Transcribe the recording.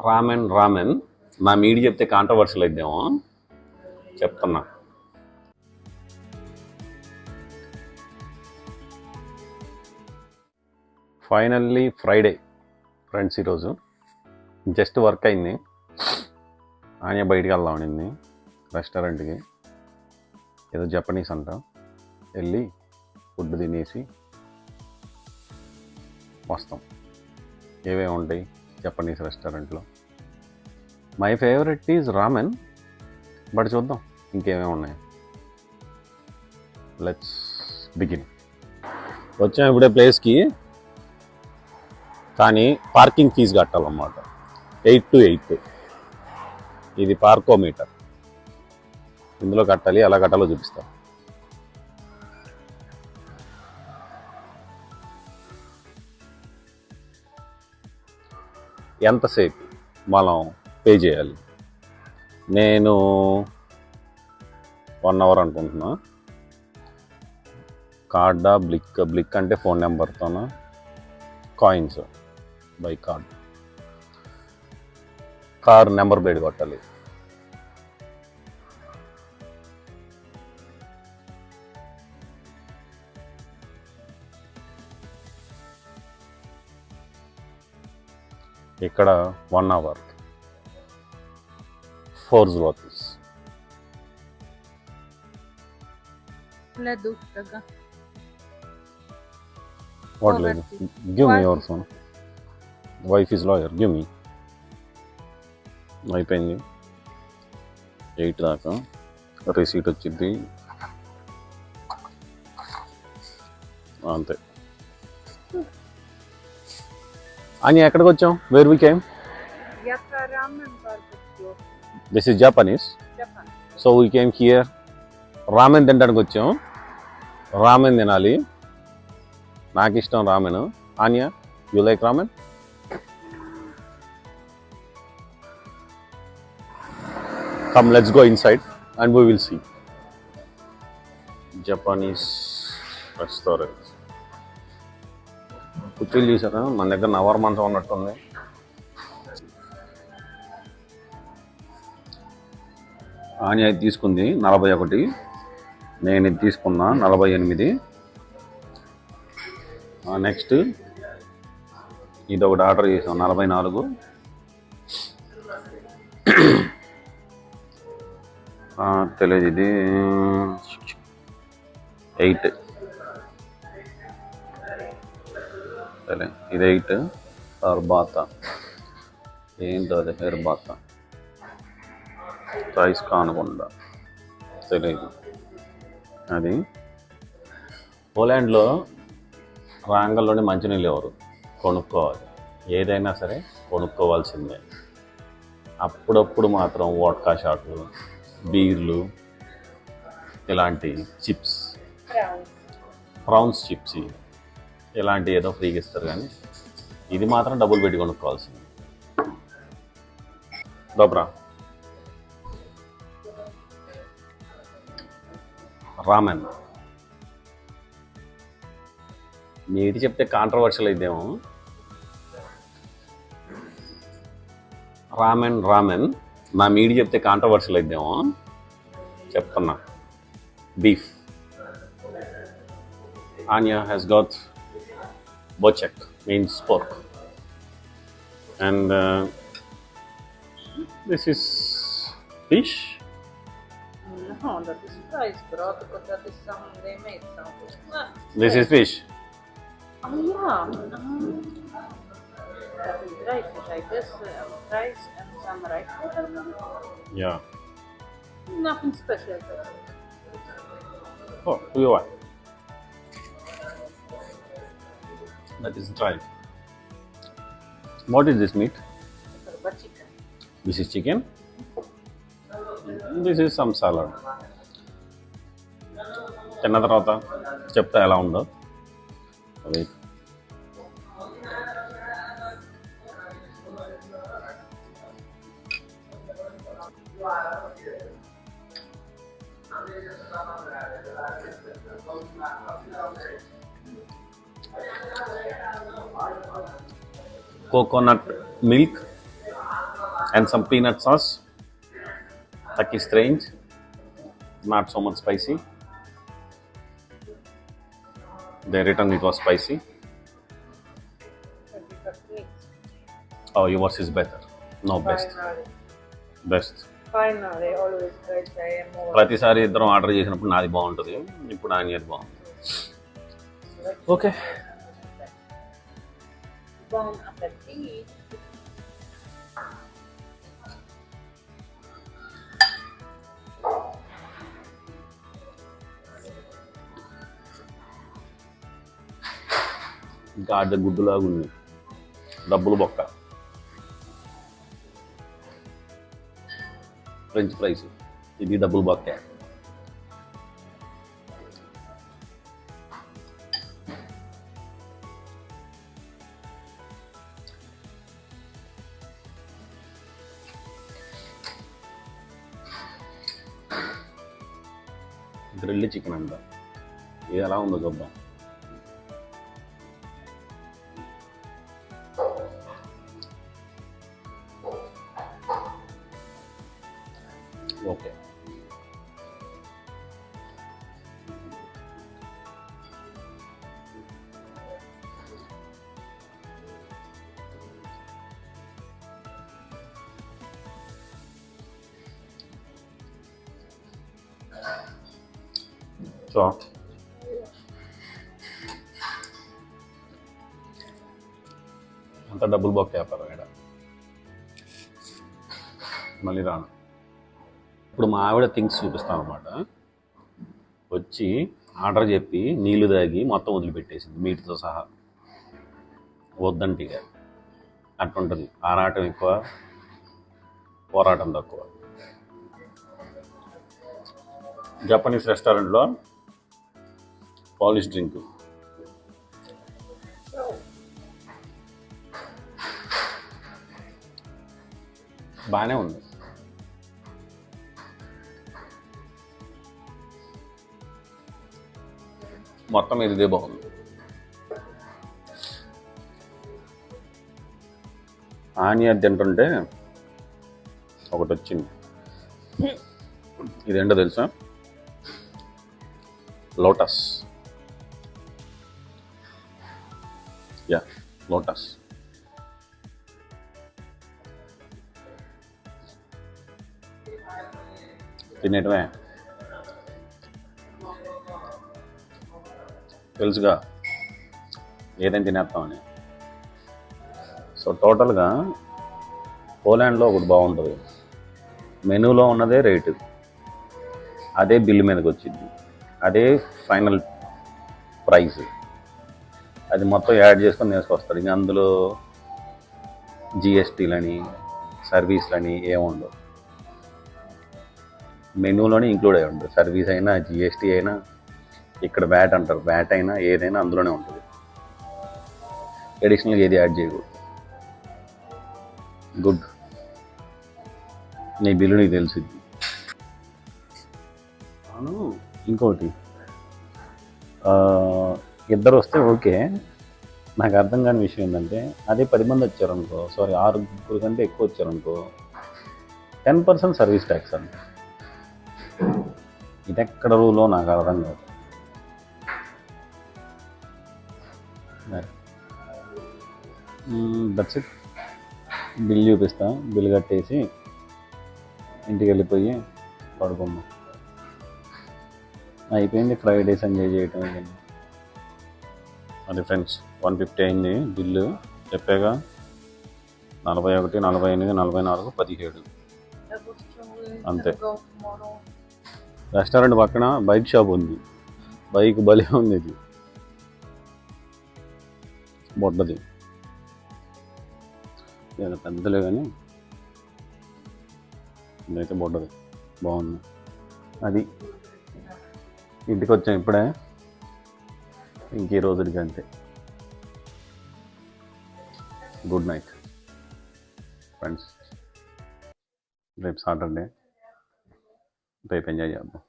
రామెన్ నా మీడి చెప్తే కాంట్రవర్షియల్ అయిద్దేమో చెప్తున్నా. Finally Friday friends. ఈరోజు జస్ట్ వర్క్ అయింది. ఆయ బయటికి వెళ్దాం అనింది రెస్టారెంట్కి, ఏదో జపనీస్ అంట. వెళ్ళి ఫుడ్ తినేసి వస్తాం. ఏమేమి ఉంటాయి జపనీస్ రెస్టారెంట్లో? మై ఫేవరెట్ ఈజ్ రామెన్, బట్ చూద్దాం ఇంకేమేమి ఉన్నాయి. Let's begin. వచ్చాం ఇప్పుడే ప్లేస్కి, కానీ పార్కింగ్ ఫీజు కట్టాలన్నమాట. 8 to 8 ఇది పార్కోమీటర్. ఇందులో కట్టాలి, ఎలా కట్టాలో చూపిస్తా. ఎంతసేపు మనం పే చేయాలి? నేను 1 hour అనుకుంటున్నా. కార్డా బ్లిక్ అంటే ఫోన్ నెంబర్తోనా, coins by card. Car number plate కొట్టాలి. ఇక్కడ 1 hour 4 zlotys. What లేదు? Give me your phone. Wife is lawyer. Give me. అయిపోయింది 8 దాకా. రిసీట్ వచ్చింది అంతే. అని ఎక్కడికి వచ్చాం? Where we came? This is Japanese. So we came here. Ramen తినడానికి వచ్చాం. రామెన్ తినాలి. నాకు ఇష్టం రామెన్. ఆనియా, you like ramen? Come, let's go inside and we will see. Japanese restaurant. కుర్చీలు చూసారా? మన దగ్గర నవర్ మంచం ఉన్నట్టుంది. ఆని అయితే తీసుకుంది 41, నేను ఇది తీసుకున్నా 48. నెక్స్ట్ ఇది ఒకటి ఆర్డర్ చేసాం 44. తెలియదు, ఇది 8. సరే ఇది 8. తర్వాత ఏంటో అది హెయిర్ బాత్ రైస్ కానకుండా తెలియదు. అది పోలాండ్లో రాంగల్లోని మంచినీళ్ళు ఎవరు కొనుక్కోవాలి. ఏదైనా సరే కొనుక్కోవాల్సిందే. అప్పుడప్పుడు మాత్రం వోడ్కా షాట్లు, బీర్లు, ఇలాంటి చిప్స్, ప్రాన్స్ చిప్స్ ఇలాంటి ఏదో ఫ్రీగా ఇస్తారు, కానీ ఇది మాత్రం డబ్బులు పెట్టి కొనుక్కోవాల్సింది. dobra. రామెన్. నీటి చెప్తే కాంట్రవర్షియల్ అయిద్దేమో. రామెన్ నా మీడి చెప్తే కాంట్రవర్షియల్ అయిద్దేమో చెప్తున్నా. Beef. Anya has got bochek, means pork, and this is fish. No, that is rice, bro, because that is some, they made some. This is fish. Oh yeah, that is rice, I guess, rice and some rice water maybe? Yeah. Nothing special. Oh, who you are? That is dry. What is this meat? Chicken. This is chicken. This is some salad. తిన్న తర్వాత చెప్తా ఎలా ఉందో. అవి coconut milk, And some peanut sauce. Turkish range. Not so much spicy. They written it was spicy. Oh, yours is better. No, best. Best. Finally, always best. I am more. ప్రతిసారి ఇద్దరం order చేసినప్పుడు నాది బాగుంటుంది, ఇప్పుడు నాది బాగుంటుంది. Okay. Bon appetit. గాడిద గుడ్డులాగా ఉంది, డబ్బులు బొక్క. ఫ్రెంచ్ ఫ్రైస్, ఇది డబ్బులు బొక్క. గ్రిల్డ్ చికెన్ అంట, ఇది ఎలా ఉందో చూద్దాం. ఓకే, సో అంత డబ్బులు బొక్క వ్యాపారం ఇక్కడ. మళ్ళీ రాను. ఇప్పుడు మా ఆవిడ థింగ్స్ చూపిస్తాను అనమాట. వచ్చి ఆర్డర్ చెప్పి నీళ్లు తాగి మొత్తం వదిలిపెట్టేసింది మీట్తో సహా. వద్దంటే ఇక అట్లుంటుంది. ఆరాటం ఎక్కువ, పోరాటం తక్కువ. జపనీస్ రెస్టారెంట్లో పాలిష్ డ్రింక్ బాగానే ఉంది. మొత్తం మీద ఇదే బాగుంది. ఆనియన్ తింటుంటే ఒకటి వచ్చింది. ఇదేంటో తెలుసా? లోటస్. Yeah, lotus. తినేటమే తెలుసుగా, ఏదైనా తినేస్తామని. సో టోటల్గా పోలాండ్లో ఒకటి బాగుంటుంది. మెనూలో ఉన్నదే రేటు, అదే బిల్ మీదకి వచ్చింది, అదే ఫైనల్ ప్రైస్. అది మొత్తం యాడ్ చేసుకొని తీసుకొస్తారు. ఇంకా అందులో జిఎస్టీలని సర్వీస్లని ఏముండవు. మెనూలోనే ఇంక్లూడ్ అయి ఉంటుంది. సర్వీస్ అయినా జిఎస్టీ అయినా, ఇక్కడ వ్యాట్ అంటారు, వ్యాట్ అయినా ఏదైనా అందులోనే ఉంటుంది. అడిషనల్గా ఏది యాడ్ చేయకూడదు. గుడ్. నీ బిల్లు నీకు తెలిసింది. అవును, ఇంకోటి, ఇద్దరు వస్తే ఓకే. నాకు అర్థం కాని విషయం ఏంటంటే, అదే 10 మంది వచ్చారనుకో, సారీ 6 కంటే ఎక్కువ వచ్చారనుకో, 10% సర్వీస్ ట్యాక్స్ అంట. ఇది ఎక్కడ రూలో నాకు అర్థం కాదు. That's it. బిల్ చూపిస్తా, బిల్ కట్టేసి ఇంటికి వెళ్ళిపోయి పడుకోమ్మా. అయిపోయింది ఫ్రైడేస్ ఎంజాయ్ చేయటం. అది ఫ్రెండ్స్ 150 అయింది బిల్లు. చెప్పాగా 41, 48, 44, 17 అంతే. రెస్టారెంట్ పక్కన బైక్ షాప్ ఉంది. బైక్ భలే ఉంది. ఇది బొడ్డది, పెద్దలే కానీ ఇదైతే బొడ్డది, బాగుంది. అది ఇంటికి వచ్చాం ఇప్పుడే, ఇంకే రోజులకి అంతే. Good night friends. రేపు సాటర్డే, రేపు ఎంజాయ్ చేద్దాం.